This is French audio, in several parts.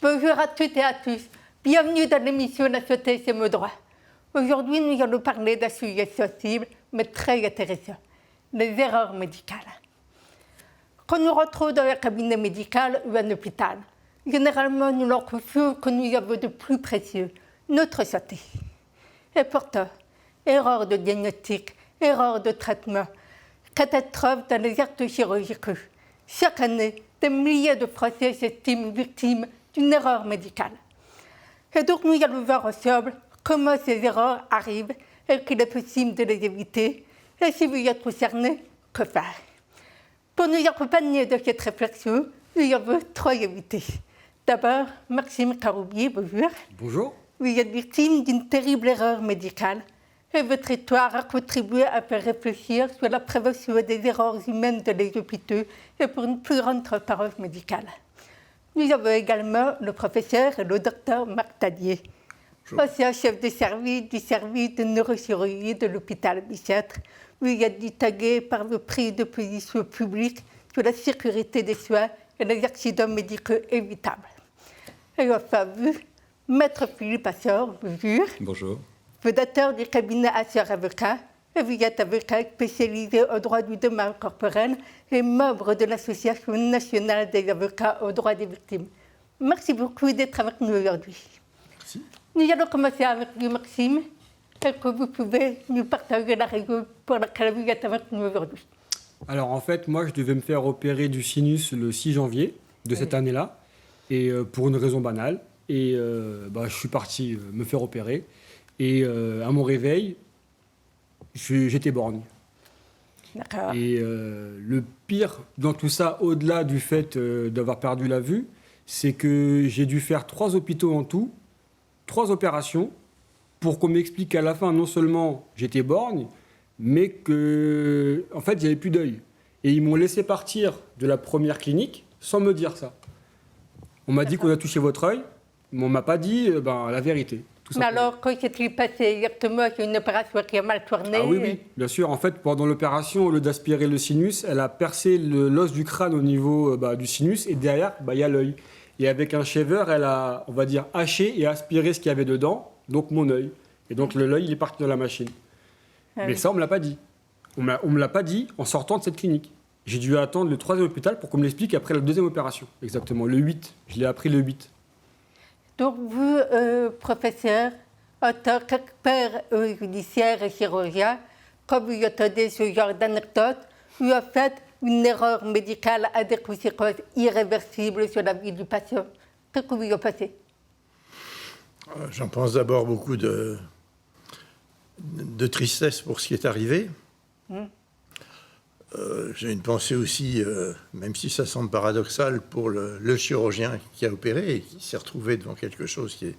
Bonjour à toutes et à tous. Bienvenue dans l'émission La santé, c'est mon droit. Aujourd'hui, nous allons parler d'un sujet sensible, mais très intéressant, les erreurs médicales. Quand nous rentrons dans un cabinet médical ou un hôpital, généralement, nous leur confions que nous avons de plus précieux, notre santé. Et pourtant, erreurs de diagnostic, erreurs de traitement, catastrophes dans les actes chirurgicaux. Chaque année, des milliers de Français s'estiment victimes d'une erreur médicale. Et donc, nous allons voir ensemble comment ces erreurs arrivent et qu'il est possible de les éviter. Et si vous êtes concerné, que faire? Pour nous accompagner de cette réflexion, nous avons trois invités. D'abord, Maxime Caroubier, bonjour. Bonjour. Vous êtes victime d'une terrible erreur médicale. Et votre histoire a contribué à faire réfléchir sur la prévention des erreurs humaines dans les hôpitaux et pour une plus grande transparence médicale. Nous avons également le professeur et le docteur Marc Tadier, ancien chef de service du service de neurochirurgie de l'hôpital Bicêtre. Vous êtes distingué par le prix de position publique sur la sécurité des soins et les accidents médicaux évitables. Et enfin, vous, Maître Philippe Assor, bonjour. Bonjour. Fondateur du cabinet Assor Avocat, et vous êtes avocat spécialisé au droit du domaine corporel et membre de l'Association nationale des avocats aux droits des victimes. Merci beaucoup d'être avec nous aujourd'hui. Merci. Nous allons commencer avec vous, Maxime. Est-ce que vous pouvez nous partager la raison pour laquelle vous êtes avec nous aujourd'hui? Alors en fait, moi je devais me faire opérer du sinus le 6 janvier de cette année-là, et pour une raison banale. Et je suis parti me faire opérer. Et à mon réveil, j'étais borgne. D'accord. Et le pire dans tout ça, au-delà du fait d'avoir perdu la vue, c'est que j'ai dû faire 3 hôpitaux en tout, 3 opérations, pour qu'on m'explique qu'à la fin, non seulement j'étais borgne, mais que, en fait, j'avais plus d'œil. Et ils m'ont laissé partir de la première clinique sans me dire ça. On m'a dit qu'on a touché votre œil, mais on m'a pas dit la vérité. Mais alors, quand s'est-il passé exactement? C'est une opération qui a mal tourné? Ah oui, bien sûr. En fait, pendant l'opération, au lieu d'aspirer le sinus, elle a percé l'os du crâne au niveau du sinus, et derrière, il y a l'œil. Et avec un shaver, elle a, on va dire, haché et aspiré ce qu'il y avait dedans, donc mon œil. Et donc l'œil, il est parti dans la machine. Ah Mais oui. ça, on ne me l'a pas dit. On me l'a pas dit en sortant de cette clinique. J'ai dû attendre le 3e hôpital pour qu'on me l'explique après la 2e opération. Exactement, le 8. Je l'ai appris le 8. Donc vous, professeur, en tant qu'expert judiciaire et chirurgien, quand vous entendez ce genre d'anecdote, vous en faites une erreur médicale a des conséquences irréversibles sur la vie du patient. Qu'est-ce que vous en pensez? J'en pense d'abord beaucoup de tristesse pour ce qui est arrivé. J'ai une pensée aussi, même si ça semble paradoxal, pour le chirurgien qui a opéré et qui s'est retrouvé devant quelque chose qui est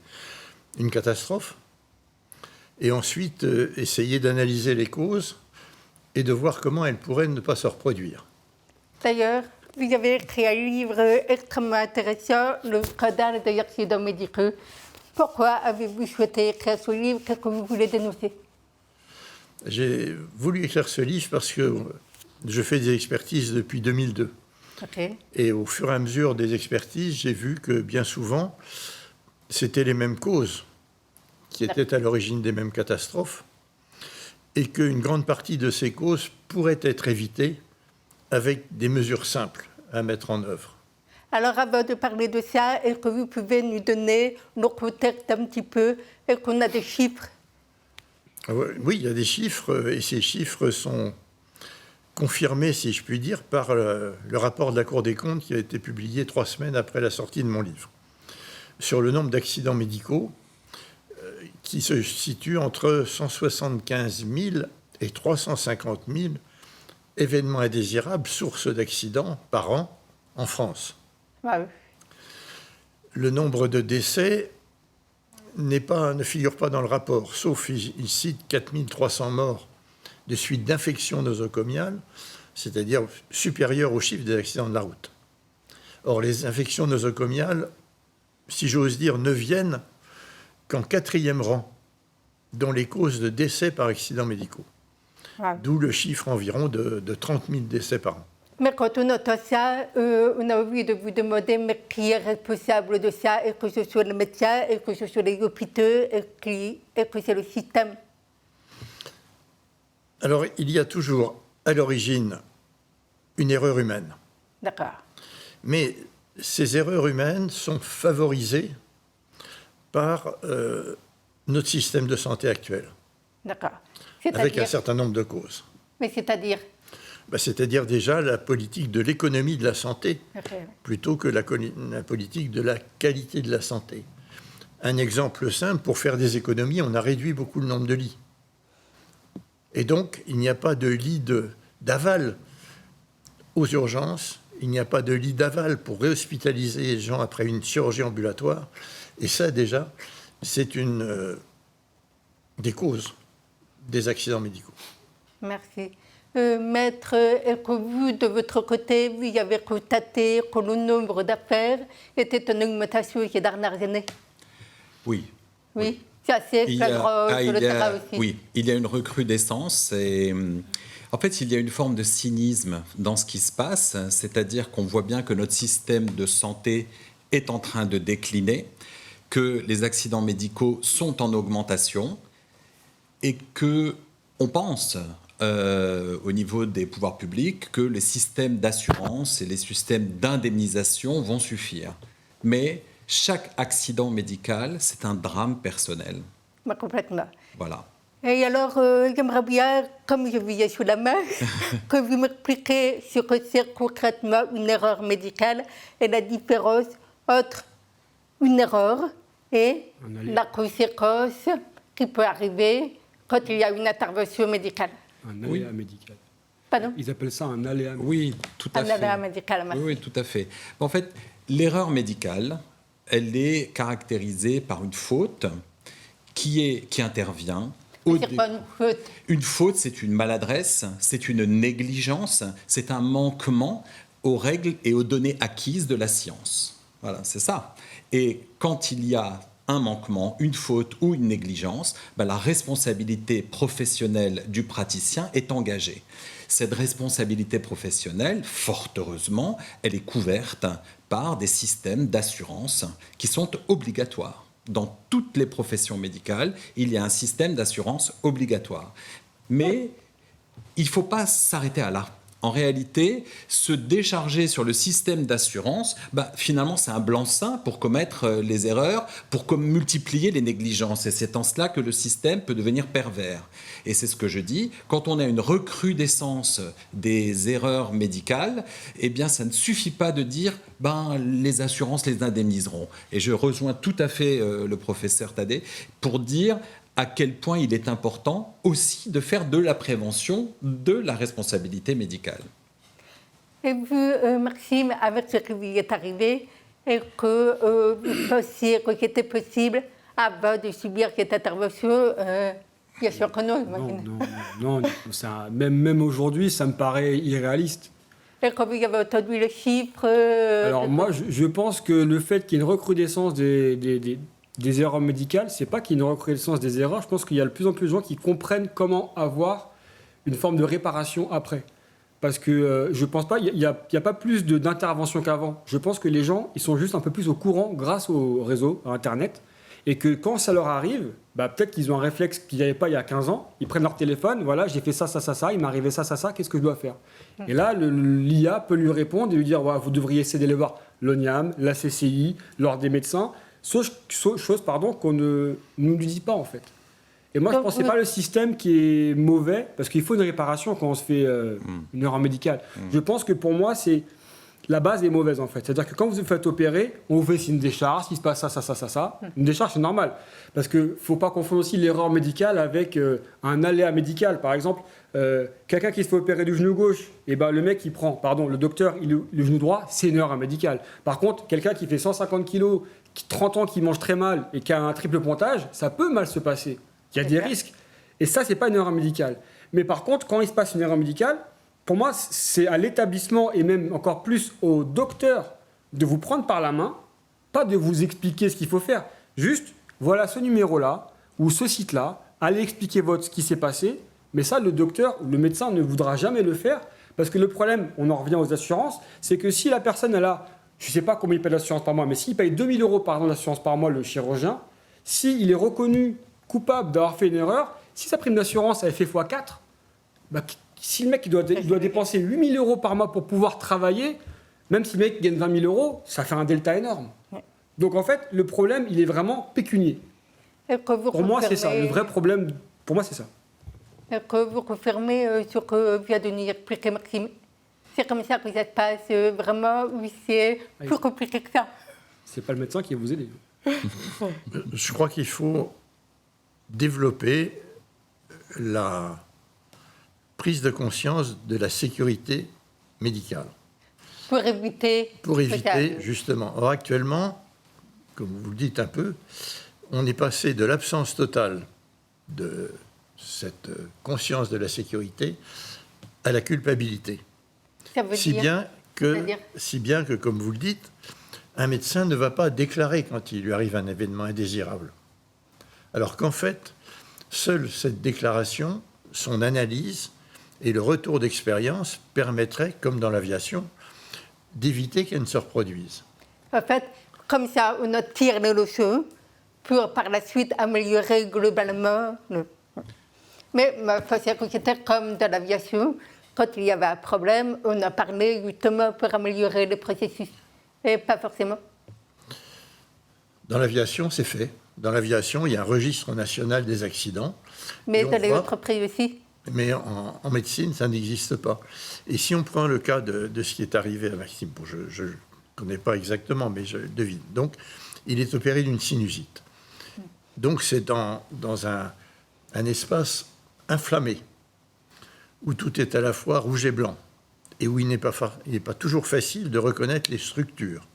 une catastrophe. Et ensuite, essayer d'analyser les causes et de voir comment elles pourraient ne pas se reproduire. D'ailleurs, vous avez écrit un livre extrêmement intéressant, Le scandale des accidents médicaux. Pourquoi avez-vous souhaité écrire ce livre? Qu'est-ce que vous voulez dénoncer? J'ai voulu écrire ce livre parce que je fais des expertises depuis 2002. Okay. Et au fur et à mesure des expertises, j'ai vu que bien souvent, c'était les mêmes causes qui étaient à l'origine des mêmes catastrophes et qu'une grande partie de ces causes pourraient être évitées avec des mesures simples à mettre en œuvre. Alors, avant de parler de ça, est-ce que vous pouvez nous donner le contexte un petit peu? Est-ce qu'on a des chiffres? Oui, il y a des chiffres, et ces chiffres sont confirmés, si je puis dire, par le rapport de la Cour des comptes qui a été publié 3 semaines après la sortie de mon livre, sur le nombre d'accidents médicaux qui se situe entre 175 000 et 350 000 événements indésirables, sources d'accidents par an en France. Ah oui. Le nombre de décès ne figure pas dans le rapport, sauf il cite 4 300 morts de suite d'infections nosocomiales, c'est-à-dire supérieures au chiffre des accidents de la route. Or, les infections nosocomiales, si j'ose dire, ne viennent qu'en 4e rang dans les causes de décès par accidents médicaux. Ah. D'où le chiffre environ de 30 000 décès par an. Mais quand on entend ça, on a envie de vous demander mais qui est responsable de ça, et que ce soit le médecin, et que ce soit les hôpitaux, et que c'est le système. Alors, il y a toujours à l'origine une erreur humaine. D'accord. Mais ces erreurs humaines sont favorisées par notre système de santé actuel, D'accord. avec un certain nombre de causes. Mais c'est-à-dire C'est-à-dire déjà la politique de l'économie de la santé, plutôt que la politique de la qualité de la santé. Un exemple simple, pour faire des économies, on a réduit beaucoup le nombre de lits. Et donc, il n'y a pas de lit d'aval aux urgences, il n'y a pas de lit d'aval pour réhospitaliser les gens après une chirurgie ambulatoire. Et ça, déjà, c'est une des causes des accidents médicaux. Merci. Maître, est-ce que vous, de votre côté, vous avez constaté que le nombre d'affaires était en augmentation ces dernières années? Oui. Oui, c'est assez flagrant sur le terrain aussi. Oui, il y a une recrudescence et en fait, il y a une forme de cynisme dans ce qui se passe, c'est-à-dire qu'on voit bien que notre système de santé est en train de décliner, que les accidents médicaux sont en augmentation et qu'on pense au niveau des pouvoirs publics que les systèmes d'assurance et les systèmes d'indemnisation vont suffire. Mais chaque accident médical, c'est un drame personnel. Bah, complètement. Voilà. Et alors, j'aimerais bien, comme je vous ai sous la main, que vous m'expliquiez ce que c'est concrètement une erreur médicale et la différence entre une erreur et la conséquence qui peut arriver quand il y a une intervention médicale. Un aléa médical. Pardon? Ils appellent ça un aléa médical. Oui, tout à fait. Un aléa médical, merci. Oui, tout à fait. En fait, l'erreur médicale, elle est caractérisée par une faute qui intervient. C'est pas une faute. Une faute, c'est une maladresse, c'est une négligence, c'est un manquement aux règles et aux données acquises de la science. Voilà, c'est ça. Et quand il y a un manquement, une faute ou une négligence, la responsabilité professionnelle du praticien est engagée. Cette responsabilité professionnelle, fort heureusement, elle est couverte par des systèmes d'assurance qui sont obligatoires. Dans toutes les professions médicales, il y a un système d'assurance obligatoire. Mais il ne faut pas s'arrêter à là. En réalité, se décharger sur le système d'assurance, finalement, c'est un blanc-seing pour commettre les erreurs, pour multiplier les négligences. Et c'est en cela que le système peut devenir pervers. Et c'est ce que je dis, quand on a une recrudescence des erreurs médicales, eh bien, ça ne suffit pas de dire les assurances les indemniseront. Et je rejoins tout à fait le professeur Thaddée pour dire à quel point il est important aussi de faire de la prévention de la responsabilité médicale. Et vous, Maxime, avec ce qui vous est arrivé, est-ce que vous pensiez que c'était possible avant de subir cette intervention? Bien sûr que non, Non, même aujourd'hui, ça me paraît irréaliste. Et quand vous avez entendu le chiffre... Alors moi, je pense que le fait qu'il y ait une recrudescence des erreurs médicales, c'est pas qu'il y ait une recrudescence des erreurs, je pense qu'il y a de plus en plus de gens qui comprennent comment avoir une forme de réparation après. Parce que je pense pas, il n'y a pas plus d'intervention qu'avant. Je pense que les gens, ils sont juste un peu plus au courant grâce au réseau, à Internet, et que quand ça leur arrive, peut-être qu'ils ont un réflexe qu'ils n'avaient pas il y a 15 ans, ils prennent leur téléphone, voilà, j'ai fait ça, il m'est arrivé ça, qu'est-ce que je dois faire? Et là, l'IA peut lui répondre et lui dire, vous devriez essayer d'aller voir l'ONIAM, la CCI, l'Ordre des médecins, chose qu'on ne nous dit pas en fait. Et moi, je ne pense que ce n'est pas le système qui est mauvais, parce qu'il faut une réparation quand on se fait une erreur médicale. Je pense que pour moi, la base est mauvaise en fait. C'est-à-dire que quand vous vous faites opérer, on vous fait une décharge, il se passe ça. Une décharge, c'est normal. Parce qu'il ne faut pas confondre aussi l'erreur médicale avec un aléa médical. Par exemple, quelqu'un qui se fait opérer du genou gauche, et le mec, le docteur, le genou droit, c'est une erreur médicale. Par contre, quelqu'un qui fait 150 kilos, 30 ans, qui mange très mal et qui a un triple pontage, ça peut mal se passer. Il y a des risques. Et ça, ce n'est pas une erreur médicale. Mais par contre, quand il se passe une erreur médicale, pour moi, c'est à l'établissement et même encore plus au docteur de vous prendre par la main, pas de vous expliquer ce qu'il faut faire. Juste, voilà ce numéro-là ou ce site-là, allez expliquer ce qui s'est passé. Mais ça, le docteur, le médecin ne voudra jamais le faire Parce que le problème, on en revient aux assurances, c'est que si la personne, elle a, je ne sais pas combien il paye d'assurance par mois, mais s'il paye 2 000 euros par an d'assurance par mois, le chirurgien, s'il est reconnu coupable d'avoir fait une erreur, si sa prime d'assurance elle fait x4, bah, si le mec il doit dépenser 8 000 euros par mois pour pouvoir travailler, même si le mec gagne 20 000 euros, ça fait un delta énorme. Donc en fait, le problème, il est vraiment pécunier. Pour moi, c'est ça. Le vrai problème, pour moi, c'est ça. Est-ce que vous confirmez ce que vient de nous expliquer Maxime? C'est comme ça que ça se passe vraiment, ou c'est plus compliqué que ça? C'est pas le médecin qui va vous aider. Je crois qu'il faut développer la prise de conscience de la sécurité médicale. Pour éviter... Justement. Or, actuellement, comme vous le dites un peu, on est passé de l'absence totale de cette conscience de la sécurité à la culpabilité. Ça veut Si dire... bien que, comme vous le dites, un médecin ne va pas déclarer quand il lui arrive un événement indésirable. Alors qu'en fait, seule cette déclaration, son analyse et le retour d'expérience permettraient, comme dans l'aviation, d'éviter qu'elle ne se reproduise. En fait, comme ça, on tire les leçons pour par la suite améliorer globalement. Mais c'était comme dans l'aviation, quand il y avait un problème, on a parlé justement pour améliorer le processus. Et pas forcément. Dans l'aviation, c'est fait. Dans l'aviation, il y a un registre national des accidents. Mais dans les entreprises aussi. Mais en médecine, ça n'existe pas. Et si on prend le cas de ce qui est arrivé à Maxime, bon, je ne connais pas exactement, mais je devine. Donc, il est opéré d'une sinusite. Donc, c'est dans un espace inflammé, où tout est à la fois rouge et blanc, et où il n'est pas toujours facile de reconnaître les structures.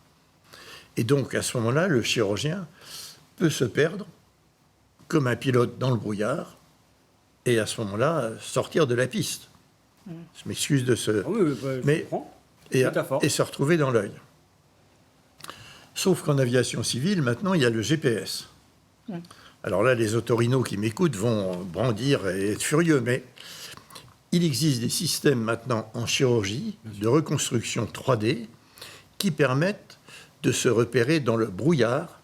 Et donc, à ce moment-là, le chirurgien peut se perdre, comme un pilote dans le brouillard, et à ce moment-là, sortir de la piste. Je m'excuse de ce... et se retrouver dans l'œil. Sauf qu'en aviation civile, maintenant, il y a le GPS. Alors là, les otorinos qui m'écoutent vont brandir et être furieux, mais il existe des systèmes maintenant en chirurgie de reconstruction 3D qui permettent de se repérer dans le brouillard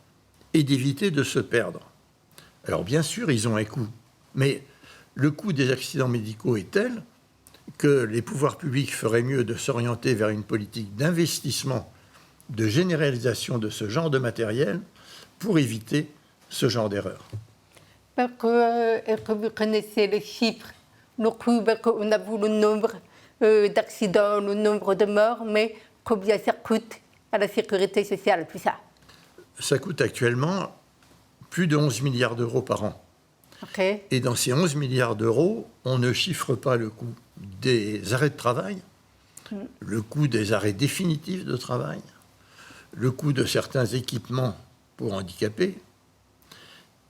et d'éviter de se perdre. Alors bien sûr, ils ont un coût, mais le coût des accidents médicaux est tel que les pouvoirs publics feraient mieux de s'orienter vers une politique d'investissement, de généralisation de ce genre de matériel pour éviter ce genre d'erreur. Est-ce que vous connaissez les chiffres, le coût, on a vu le nombre d'accidents, le nombre de morts, mais combien ça coûte à la sécurité sociale, tout ça? Ça coûte actuellement plus de 11 milliards d'euros par an. Okay. Et dans ces 11 milliards d'euros, on ne chiffre pas le coût des arrêts de travail, le coût des arrêts définitifs de travail, le coût de certains équipements pour handicapés,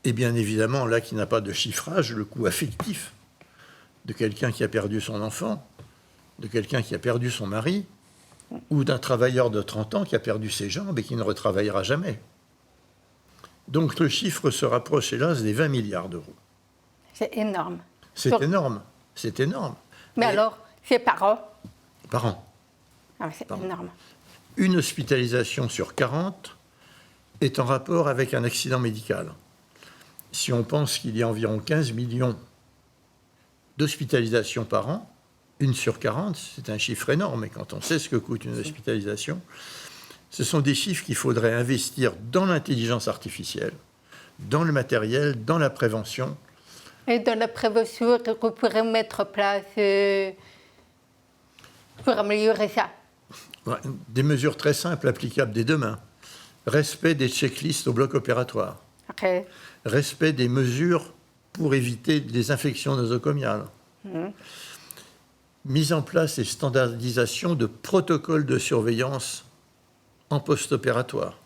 et bien évidemment, là qui n'a pas de chiffrage, le coût affectif de quelqu'un qui a perdu son enfant, de quelqu'un qui a perdu son mari, ou d'un travailleur de 30 ans qui a perdu ses jambes et qui ne retravaillera jamais. Donc le chiffre se rapproche, hélas, des 20 milliards d'euros. C'est énorme. C'est énorme, c'est énorme. Mais alors, c'est par an? Par an. Ah, c'est énorme. Une hospitalisation sur 40 est en rapport avec un accident médical. Si on pense qu'il y a environ 15 millions d'hospitalisations par an, une sur 40, c'est un chiffre énorme. Et quand on sait ce que coûte une hospitalisation, ce sont des chiffres qu'il faudrait investir dans l'intelligence artificielle, dans le matériel, dans la prévention. Et dans la prévention, qu'est-ce qu'on pourrait mettre en place pour améliorer ça? Des mesures très simples applicables dès demain. Respect des checklists au bloc opératoire. Okay. Respect des mesures pour éviter les infections nosocomiales. Mise en place et standardisation de protocoles de surveillance en post-opératoire.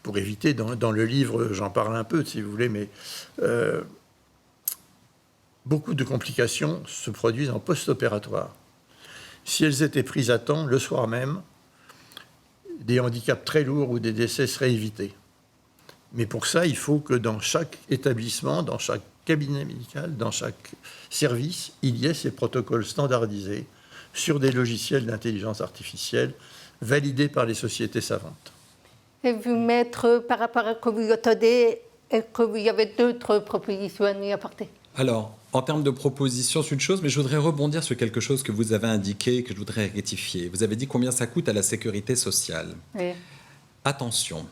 Pour éviter, dans le livre, j'en parle un peu si vous voulez, mais beaucoup de complications se produisent en post-opératoire. Si elles étaient prises à temps, le soir même, des handicaps très lourds ou des décès seraient évités. Mais pour ça, il faut que dans chaque établissement, dans chaque cabinet médical, dans chaque service, il y ait ces protocoles standardisés sur des logiciels d'intelligence artificielle validés par les sociétés savantes. Et vous, maître, par rapport à ce que vous attendez, est-ce que vous avez d'autres propositions à nous apporter? Alors, en termes de propositions, c'est une chose, mais je voudrais rebondir sur quelque chose que vous avez indiqué et que je voudrais rectifier. Vous avez dit combien ça coûte à la sécurité sociale. Oui. Attention,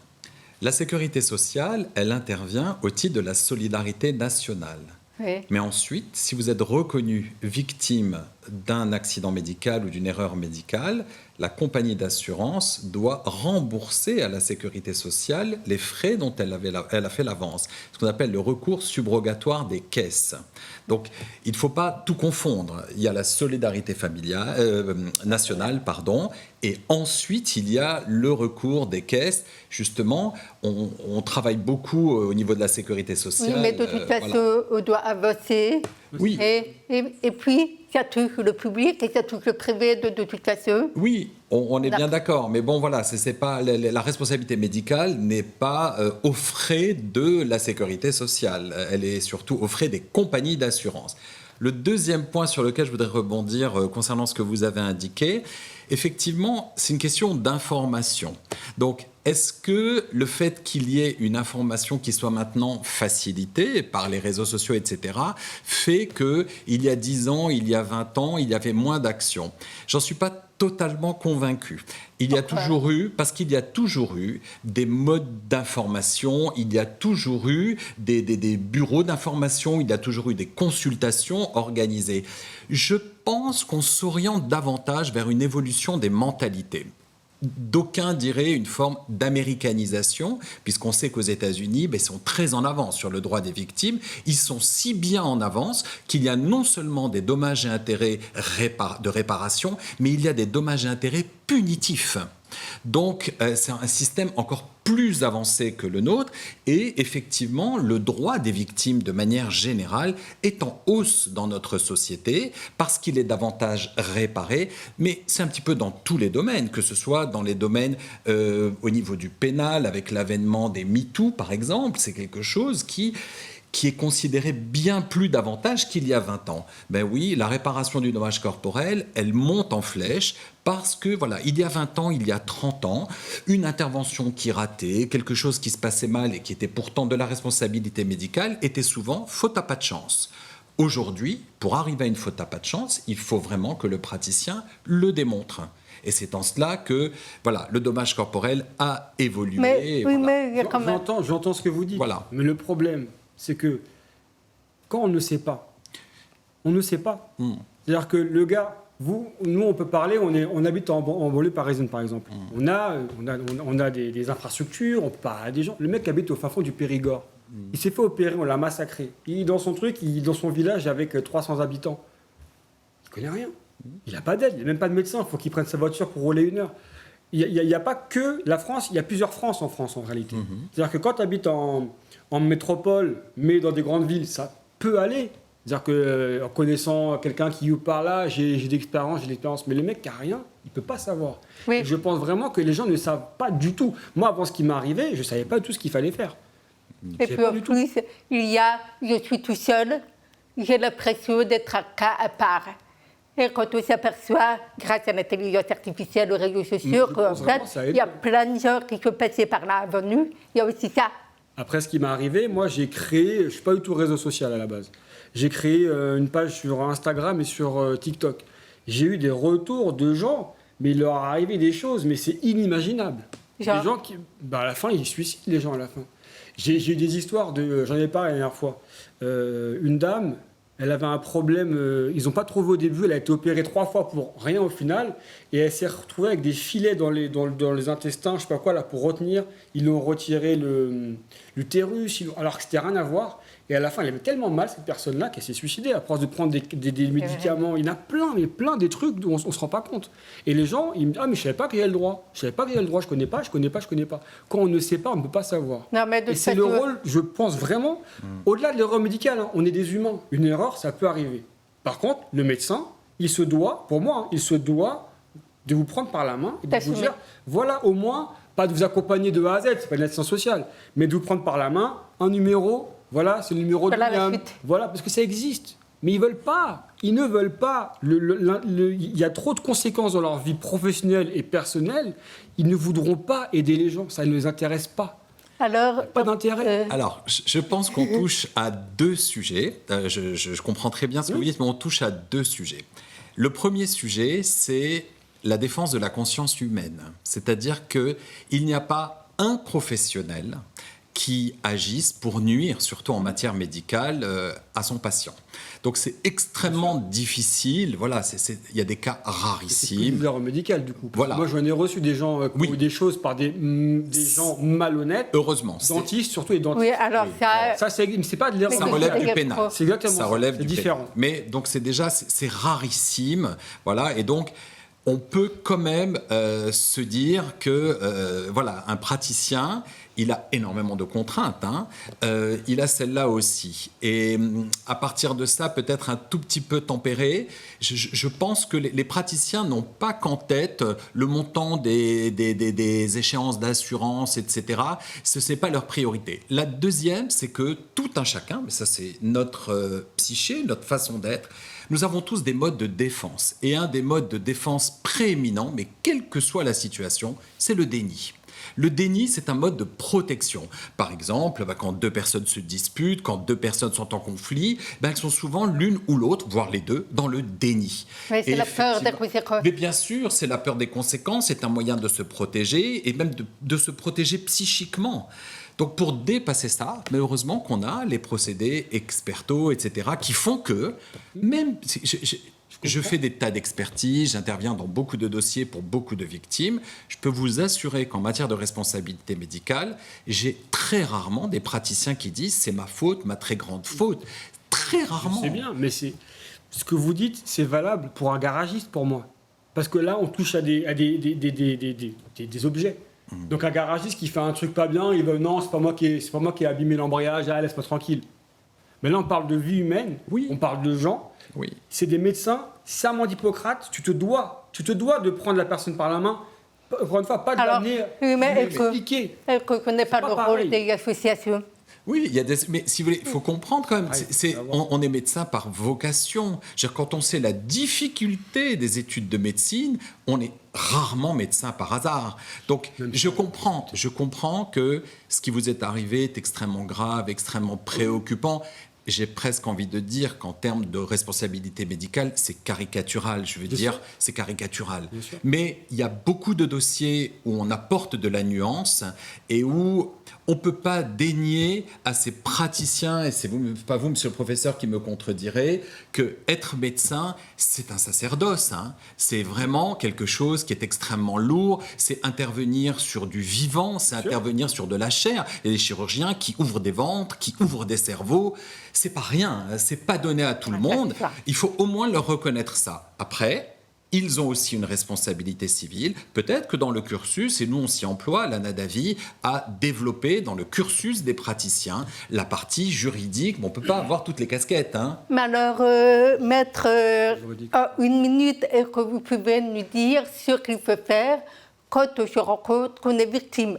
la sécurité sociale, elle intervient au titre de la solidarité nationale. Oui. Mais ensuite, si vous êtes reconnu victime d'un accident médical ou d'une erreur médicale, la compagnie d'assurance doit rembourser à la sécurité sociale les frais dont elle a fait l'avance, ce qu'on appelle le recours subrogatoire des caisses. Donc, il ne faut pas tout confondre. Il y a la solidarité nationale, et ensuite, il y a le recours des caisses. Justement, on travaille beaucoup au niveau de la sécurité sociale. Oui, mais de toute façon, on doit avancer. Oui. Et puis, ça touche le public et ça touche le privé de toute façon. Oui, on est bien d'accord. Mais bon, voilà, c'est pas, la responsabilité médicale n'est pas aux frais de la sécurité sociale. Elle est surtout aux frais des compagnies d'assurance. Le deuxième point sur lequel je voudrais rebondir concernant ce que vous avez indiqué, effectivement, c'est une question d'information. Donc, est-ce que le fait qu'il y ait une information qui soit maintenant facilitée par les réseaux sociaux, etc., fait qu'il y a 10 ans, il y a 20 ans, il y avait moins d'actions? J'en suis pas totalement convaincu. Parce qu'il y a toujours eu des modes d'information, il y a toujours eu des bureaux d'information, il y a toujours eu des consultations organisées. Je pense qu'on s'oriente davantage vers une évolution des mentalités. D'aucuns diraient une forme d'américanisation, puisqu'on sait qu'aux États-Unis, ils sont très en avance sur le droit des victimes. Ils sont si bien en avance qu'il y a non seulement des dommages et intérêts de réparation, mais il y a des dommages et intérêts punitifs. Donc, c'est un système encore plus avancé que le nôtre et effectivement, le droit des victimes de manière générale est en hausse dans notre société parce qu'il est davantage réparé, mais c'est un petit peu dans tous les domaines, que ce soit dans les domaines au niveau du pénal, avec l'avènement des MeToo par exemple, c'est quelque chose qui est considéré bien plus davantage qu'il y a 20 ans. Ben oui, la réparation du dommage corporel, elle monte en flèche parce que, voilà, il y a 20 ans, il y a 30 ans, une intervention qui ratait, quelque chose qui se passait mal et qui était pourtant de la responsabilité médicale, était souvent faute à pas de chance. Aujourd'hui, pour arriver à une faute à pas de chance, il faut vraiment que le praticien le démontre. Et c'est en cela que voilà, le dommage corporel a évolué. Mais, oui, mais il y a quand même... J'entends ce que vous dites. Voilà. Mais le problème, c'est que quand on ne sait pas, on ne sait pas. C'est-à-dire que le gars, nous on peut parler, on habite en banlieue parisienne par exemple. On a des infrastructures, on peut parler à des gens. Le mec habite au fin fond du Périgord. Il s'est fait opérer, on l'a massacré. Il est dans son truc, dans son village avec 300 habitants. Il ne connaît rien. Il n'a pas d'aide, il n'a même pas de médecin. Il faut qu'il prenne sa voiture pour rouler 1 heure. Il n'y a pas que la France, il y a plusieurs France en France en réalité. C'est-à-dire que quand tu habites en métropole, mais dans des grandes villes, ça peut aller. C'est-à-dire qu'en connaissant quelqu'un qui ou par là, j'ai de l'expérience, mais le mec qui n'a rien, il ne peut pas savoir. Oui. Je pense vraiment que les gens ne savent pas du tout. Moi, avant ce qui m'est arrivé, je ne savais pas tout ce qu'il fallait faire. Et puis en plus, je suis tout seul, j'ai l'impression d'être un cas à part. Et quand on s'aperçoit, grâce à l'intelligence artificielle, aux réseaux sociaux, qu'en fait, il y a plein de gens qui sont passés par là avant nous, il y a aussi ça. Après, ce qui m'est arrivé, moi, j'ai créé, je ne suis pas du tout réseau social à la base, j'ai créé une page sur Instagram et sur TikTok. J'ai eu des retours de gens, mais il leur est arrivé des choses, mais c'est inimaginable. Genre. Des gens qui, à la fin, ils se suicident, les gens, à la fin. J'ai eu des histoires, j'en ai parlé la dernière fois. Une dame, elle avait un problème, ils n'ont pas trouvé au début, elle a été opérée 3 fois pour rien au final, et elle s'est retrouvée avec des filets dans les intestins, je ne sais pas quoi, là, pour retenir. Ils lui ont retiré l'utérus, alors que c'était rien à voir. Et à la fin, elle avait tellement mal, cette personne-là, qu'elle s'est suicidée à force de prendre des médicaments. Il y en a plein des trucs dont on ne se rend pas compte. Et les gens, ils me disent « Ah, mais je ne savais pas qu'il y avait le droit. Je ne connais pas. Quand on ne sait pas, on ne peut pas savoir. » Et c'est le rôle, je pense vraiment, au-delà de l'erreur médicale, on est des humains. Une erreur, ça peut arriver. Par contre, le médecin, il se doit, pour moi, il se doit de vous prendre par la main et de vous dire « Voilà, au moins, pas de vous accompagner de A à Z, c'est pas une assistance sociale, mais de vous prendre par la main, un numéro. Voilà, c'est le numéro de l'IAM. Voilà, parce que ça existe. Mais ils veulent pas. Ils ne veulent pas. Il y a trop de conséquences dans leur vie professionnelle et personnelle. Ils ne voudront pas aider les gens. Ça ne les intéresse pas. Alors, Pas d'intérêt. Alors, je pense qu'on touche à deux sujets. Je comprends très bien ce que vous dites, mais on touche à deux sujets. Le premier sujet, c'est la défense de la conscience humaine. C'est-à-dire qu'il n'y a pas un professionnel qui agisse pour nuire, surtout en matière médicale, à son patient. Donc c'est extrêmement difficile. Voilà, il y a des cas C'est rarissimes. plus l'erreur médicale, du coup. Voilà. Moi, j'en ai reçu des gens qui Oui. ont eu des choses par des gens malhonnêtes. Heureusement. Dentistes, surtout les dentistes. oui, alors Ça, c'est pas de l'erreur Mais Ça c'est relève médicale. du pénal. C'est exactement Ça relève c'est du différent. pénal. Mais donc c'est rarissime, voilà. Et donc on peut quand même se dire que voilà, un praticien, il a énormément de contraintes. Hein. Il a celle-là aussi. Et à partir de ça, peut-être un tout petit peu tempéré, je pense que les praticiens n'ont pas qu'en tête le montant des échéances d'assurance, etc. Ce n'est pas leur priorité. La deuxième, c'est que tout un chacun, mais ça c'est notre psyché, notre façon d'être, nous avons tous des modes de défense. Et un des modes de défense prééminents, mais quelle que soit la situation, c'est le déni. Le déni, c'est un mode de protection. Par exemple, quand deux personnes se disputent, quand deux personnes sont en conflit, elles sont souvent l'une ou l'autre, voire les deux, dans le déni. mais c'est Et la peur des effectivement- conséquences. Mais bien sûr, c'est la peur des conséquences, c'est un moyen de se protéger et même de se protéger psychiquement. Donc pour dépasser ça, mais heureusement qu'on a les procédés expertos, etc., qui font que, même si je fais des tas d'expertises, j'interviens dans beaucoup de dossiers pour beaucoup de victimes, je peux vous assurer qu'en matière de responsabilité médicale, j'ai très rarement des praticiens qui disent « c'est ma faute, ma très grande faute ». Très rarement. C'est bien, mais ce que vous dites, c'est valable pour un garagiste, pour moi. Parce que là, on touche à des objets. Donc un garagiste qui fait un truc pas bien, il va non, c'est pas moi qui ai abîmé l'embrayage, ah, laisse-moi tranquille. Mais là, on parle de vie humaine, Oui. on parle de gens. Oui. C'est des médecins, serment d'Hippocrate, tu te dois de prendre la personne par la main, encore une fois, pas de Alors, l'amener, oui, mais de elle peut- l'expliquer. Elle ne connaît pas pas le pareil. rôle des associations. Oui, il y a mais si vous voulez, il faut comprendre quand même. Ouais, On est médecin par vocation. Je veux dire, quand on sait la difficulté des études de médecine, on est rarement médecin par hasard. Donc, je comprends que ce qui vous est arrivé est extrêmement grave, extrêmement préoccupant. J'ai presque envie de dire qu'en termes de responsabilité médicale, c'est caricatural. Je veux dire, c'est caricatural. Bien sûr. Mais il y a beaucoup de dossiers où on apporte de la nuance et où on ne peut pas dénier à ces praticiens, et c'est pas vous, monsieur le professeur, qui me contredirez, que être médecin, c'est un sacerdoce. Hein. C'est vraiment quelque chose qui est extrêmement lourd. C'est intervenir sur du vivant, c'est intervenir sur de la chair. Il y a des chirurgiens qui ouvrent des ventres, qui ouvrent des cerveaux. C'est pas rien, c'est pas donné à tout le monde. c'est ça. Il faut au moins leur reconnaître ça. Après, ils ont aussi une responsabilité civile. Peut-être que dans le cursus, et nous on s'y emploie, l'ANADAVI a développé dans le cursus des praticiens la partie juridique. Bon, on ne peut pas avoir toutes les casquettes. Hein. Mais alors, maître, une minute, est-ce que vous pouvez nous dire ce qu'il faut faire quand on se rencontre qu'on est victime?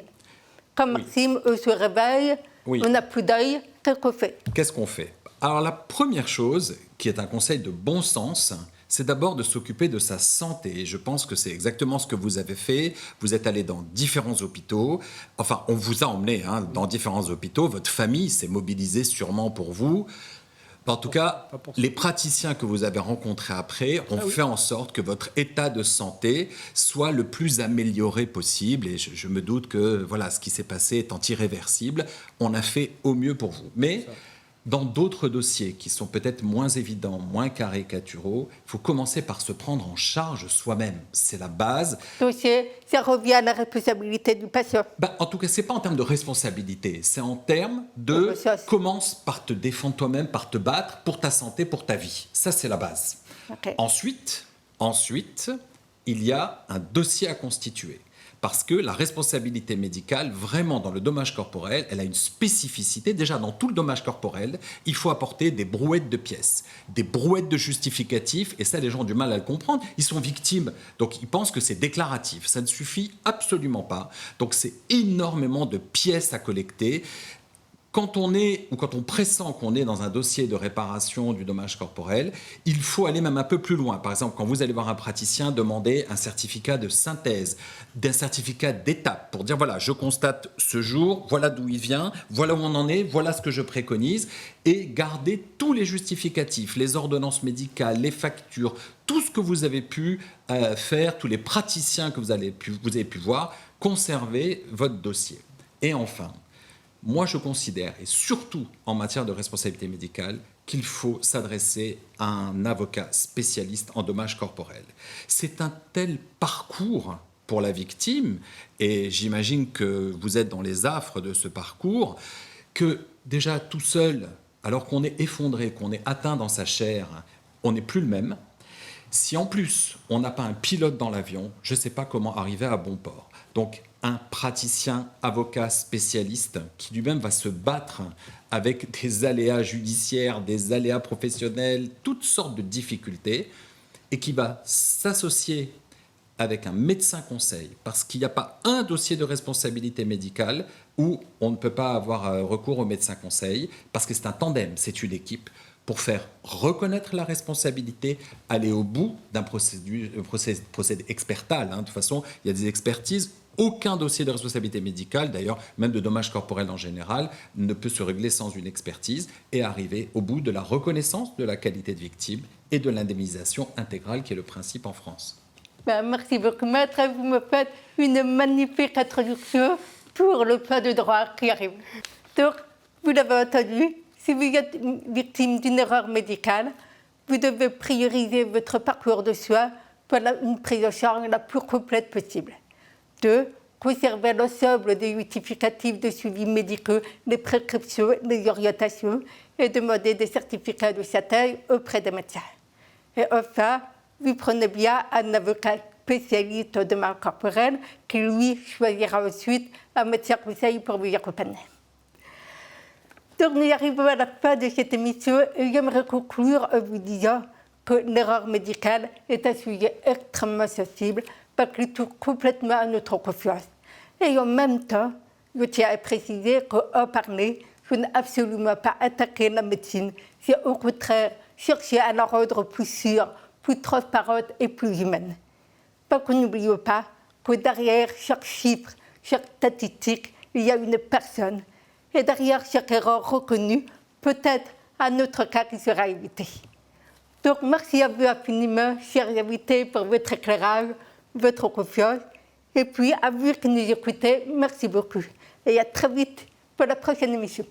Quand Maxime se réveille, Oui. on n'a plus d'œil, qu'est-ce qu'on fait? Qu'est-ce qu'on fait? Alors la première chose, qui est un conseil de bon sens, c'est d'abord de s'occuper de sa santé. Et je pense que c'est exactement ce que vous avez fait. Vous êtes allé dans différents hôpitaux. Enfin, on vous a emmené dans différents hôpitaux. Votre famille s'est mobilisée sûrement pour vous. En tout cas, les praticiens que vous avez rencontrés après ont fait en sorte que votre état de santé soit le plus amélioré possible. Et je me doute que voilà, ce qui s'est passé étant irréversible, on a fait au mieux pour vous. Mais dans d'autres dossiers qui sont peut-être moins évidents, moins caricaturaux, il faut commencer par se prendre en charge soi-même. C'est la base. Donc, ça revient à la responsabilité du patient. En tout cas, ce n'est pas en termes de responsabilité, c'est en termes de commence par te défendre toi-même, par te battre pour ta santé, pour ta vie. Ça, c'est la base. Okay. Ensuite, il y a un dossier à constituer. Parce que la responsabilité médicale, vraiment dans le dommage corporel, elle a une spécificité. Déjà, dans tout le dommage corporel, il faut apporter des brouettes de pièces, des brouettes de justificatifs. Et ça, les gens ont du mal à le comprendre. Ils sont victimes, donc ils pensent que c'est déclaratif. Ça ne suffit absolument pas. Donc c'est énormément de pièces à collecter. quand on pressent qu'on est dans un dossier de réparation du dommage corporel, il faut aller même un peu plus loin. Par exemple, quand vous allez voir un praticien, demander un certificat de synthèse, d'un certificat d'étape pour dire voilà, je constate ce jour, voilà d'où il vient, voilà où on en est, voilà ce que je préconise, et garder tous les justificatifs, les ordonnances médicales, les factures, tout ce que vous avez pu faire, tous les praticiens que vous avez pu voir, conserver votre dossier. Et enfin, moi, je considère, et surtout en matière de responsabilité médicale, qu'il faut s'adresser à un avocat spécialiste en dommages corporels. C'est un tel parcours pour la victime, et j'imagine que vous êtes dans les affres de ce parcours, que déjà tout seul, alors qu'on est effondré, qu'on est atteint dans sa chair, on n'est plus le même. Si en plus, on n'a pas un pilote dans l'avion, je ne sais pas comment arriver à bon port. Donc, un praticien, avocat spécialiste qui lui-même va se battre avec des aléas judiciaires, des aléas professionnels, toutes sortes de difficultés, et qui va s'associer avec un médecin conseil, parce qu'il n'y a pas un dossier de responsabilité médicale où on ne peut pas avoir recours au médecin conseil, parce que c'est un tandem, c'est une équipe, pour faire reconnaître la responsabilité, aller au bout d'un procédé expertal. De toute façon, il y a des expertises. Aucun dossier de responsabilité médicale, d'ailleurs, même de dommages corporels en général, ne peut se régler sans une expertise et arriver au bout de la reconnaissance de la qualité de victime et de l'indemnisation intégrale qui est le principe en France. Merci beaucoup, maître. Vous me faites une magnifique introduction pour le pas de droit qui arrive. Donc, vous l'avez entendu, si vous êtes victime d'une erreur médicale, vous devez prioriser votre parcours de soins pour une prise en charge la plus complète possible. 2. Conserver l'ensemble des justificatifs de suivi médicaux, les prescriptions, les orientations et demander des certificats de synthèse auprès des médecins. Et enfin, vous prenez bien un avocat spécialiste en dommages corporels qui, lui, choisira ensuite un médecin conseil pour vous accompagner. Donc, nous arrivons à la fin de cette émission et j'aimerais conclure en vous disant que l'erreur médicale est un sujet extrêmement sensible parce qu'il touche complètement à notre confiance. Et en même temps, je tiens à préciser qu'en parler, je n'ai absolument pas attaqué la médecine. C'est au contraire chercher à la rendre plus sûre, plus transparente et plus humaine. Parce que n'oublions pas que derrière chaque chiffre, chaque statistique, il y a une personne. Et derrière chaque erreur reconnue, peut-être un autre cas qui sera évité. Donc merci à vous infiniment, chers invités, pour votre éclairage, votre confiance. Et puis à vous qui nous écoutez, merci beaucoup. Et à très vite pour la prochaine émission.